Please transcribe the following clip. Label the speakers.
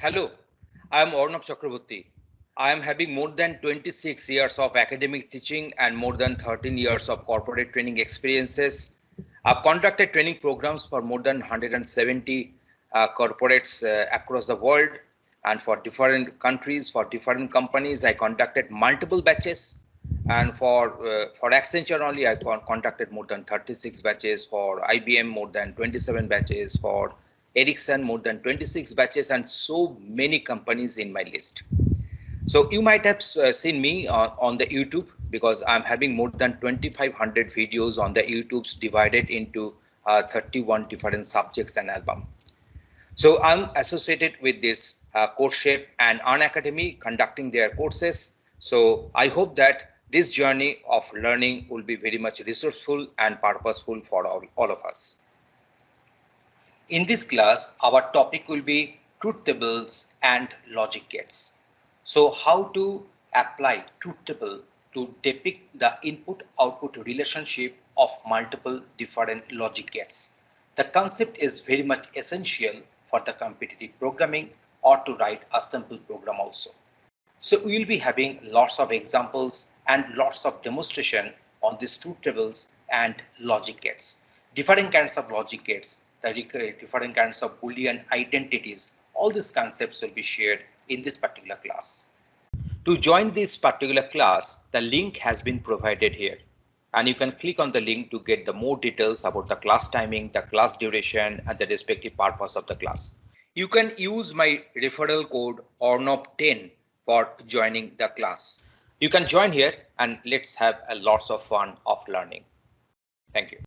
Speaker 1: Hello, I am Arnab Chakraborty. I am having more than 26 years of academic teaching and more than 13 years of corporate training experiences. I've conducted training programs for more than 170 corporates across the world, and for different countries, for different companies. I conducted multiple batches, and for Accenture only, I conducted more than 36 batches. For IBM, more than 27 batches. For Ericsson, more than 26 batches, and so many companies in my list. So you might have seen me on the YouTube, because I'm having more than 2,500 videos on the YouTubes divided into 31 different subjects and album. So I'm associated with this CodeChef and Unacademy conducting their courses. So I hope that this journey of learning will be very much resourceful and purposeful for all of us. In this class, our topic will be truth tables and logic gates. So how to apply truth table to depict the input-output relationship of multiple different logic gates. The concept is very much essential for the competitive programming or to write a simple program also. So we will be having lots of examples and lots of demonstration on these truth tables and logic gates. Different kinds of logic gates, the different kinds of Boolean identities, all these concepts will be shared in this particular class. To join this particular class, the link has been provided here, and you can click on the link to get the more details about the class timing, the class duration, and the respective purpose of the class. You can use my referral code ORNOP10 for joining the class. You can join here and let's have a lots of fun of learning. Thank you.